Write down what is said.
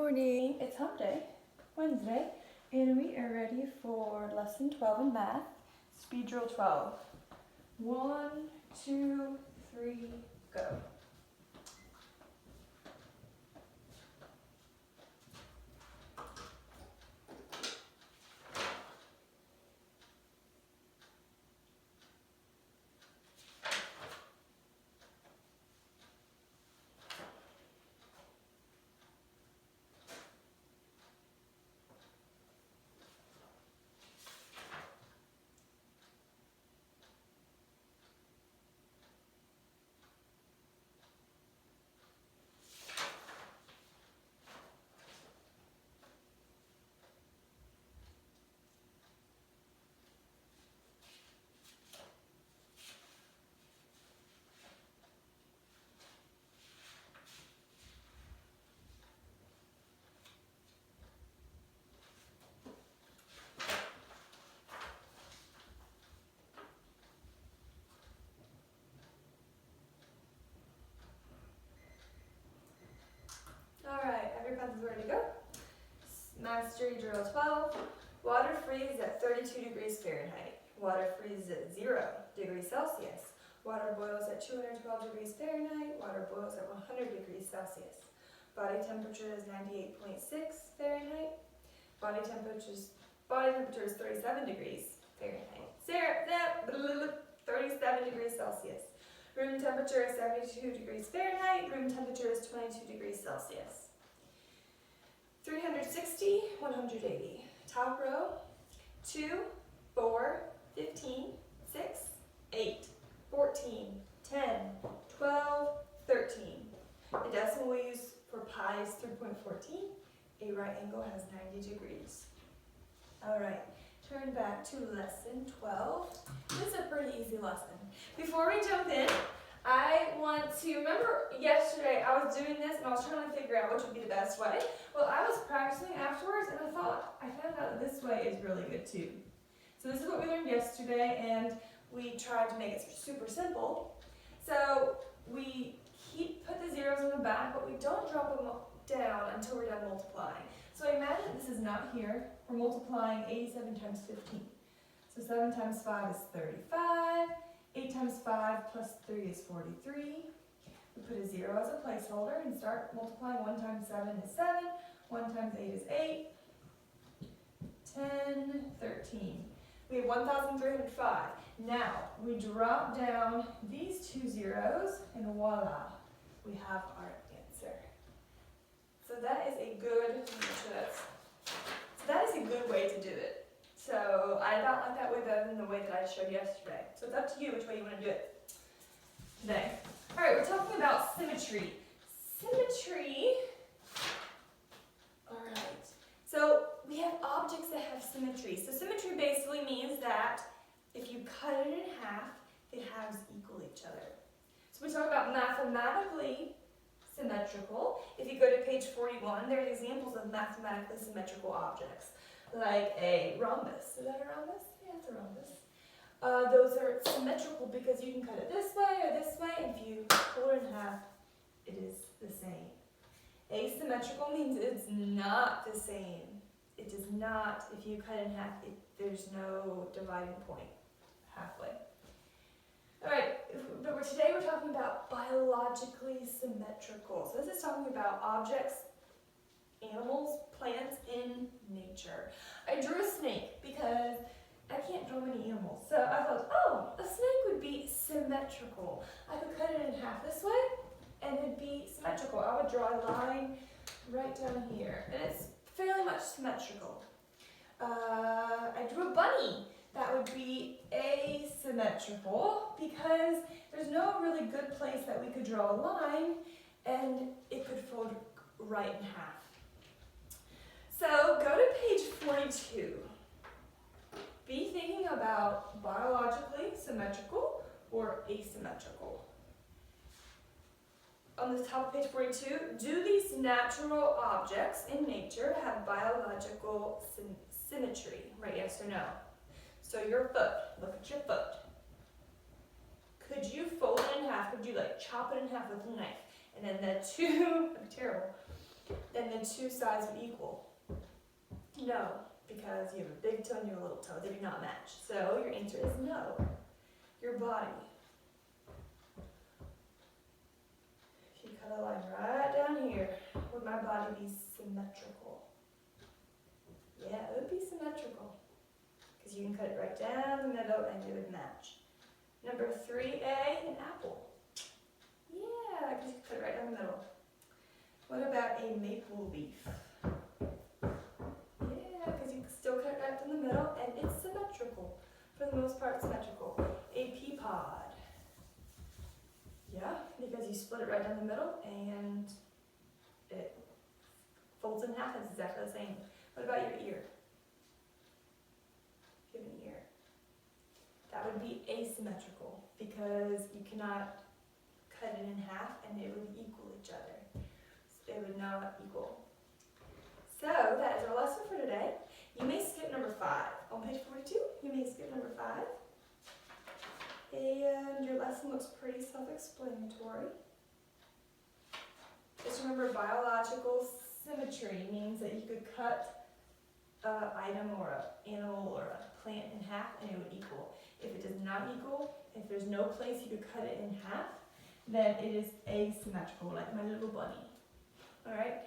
morning. It's hump day, Wednesday, and we are ready for lesson 12 in math, speed drill 12. 1, 2, 3, go. Alright, have your pencils ready to go? Mastery drill 12. Water freezes at 32 degrees Fahrenheit. Water freezes at 0 degrees Celsius. Water boils at 212 degrees Fahrenheit. Water boils at 100 degrees Celsius. Body temperature is 98.6 Fahrenheit. Body temperature is 37 degrees Fahrenheit. 37 degrees Celsius. Room temperature is 72 degrees Fahrenheit. Room temperature is 22 degrees Celsius. 360, 180. Top row, 2, 4, 15, 6, 8, 14, 10, 12, 13. The decimal we use for pi is 3.14. A right angle has 90 degrees. Alright, turn back to lesson 12. This is a pretty easy lesson. Before we jump in, I want to, remember yesterday I was doing this and I was trying to figure out which would be the best way. Well, I was practicing afterwards and I found out that this way is really good too. So this is what we learned yesterday and we tried to make it super simple. So we put the zeros in the back, but we don't drop them down until we're done multiplying. So imagine this is not here. We're multiplying 87 times 15. So 7 times 5 is 35. 8 times 5 plus 3 is 43. We put a 0 as a placeholder and start multiplying. 1 times 7 is 7. 1 times 8 is 8. 10, 13. We have 1,305. Now, we drop down these two zeros and voila, we have our answer. So that is a good, way to do it. So I about like that way better than the way that I showed yesterday. So it's up to you which way you want to do it today. All right, we're talking about symmetry. Symmetry. All right. So we have objects that have symmetry. So symmetry basically means that if you cut it in half, the halves equal each other. So we talk about mathematically symmetrical. If you go to page 41, there are examples of mathematically symmetrical objects. Like a rhombus. Is that a rhombus? Yeah, it's a rhombus. Those are symmetrical because you can cut it this way or this way, and if you pull it in half, it is the same. Asymmetrical means it's not the same. It does not, if you cut it in half, there's no dividing point halfway. Alright, but today we're talking about biologically symmetrical. So this is talking about objects, animals, plants in nature. I drew a snake because I can't draw many animals. So I thought, oh, a snake would be symmetrical. I could cut it in half this way and it'd be symmetrical. I would draw a line right down here and it's fairly much symmetrical. I drew a bunny. That would be asymmetrical because there's no really good place that we could draw a line and it could fold right in half. So go to page 42. Be thinking about biologically symmetrical or asymmetrical. On the top of page 42, do these natural objects in nature have biological symmetry? Right, yes or no? So your foot, look at your foot. Could you fold it in half? Could you chop it in half with a knife? And then the two, that'd be terrible. then the two sides would equal. No, because you have a big toe and you have a little toe. They do not match. So your answer is no. Your body. If you cut a line right down here, would my body be symmetrical? Yeah, it would be symmetrical. Because you can cut it right down the middle and it would match. Number 3A, an apple. Yeah, because you can cut it right down the middle. What about a maple leaf? Yeah, because you can still cut it right down the middle and it's symmetrical. For the most part, symmetrical. A pea pod. Yeah, because you split it right down the middle and it folds in half and it's exactly the same. What about your ear? If you have an ear. That would be asymmetrical because you cannot cut it in half and it would equal each other. So it would not equal. So that is our lesson for today. You may skip number 5. On page 42, you may skip number 5. And your lesson looks pretty self-explanatory. Just remember, biological symmetry means that you could cut an item or an animal or a plant in half and it would equal. If it does not equal, if there's no place you could cut it in half, then it is asymmetrical, like my little bunny. Alright?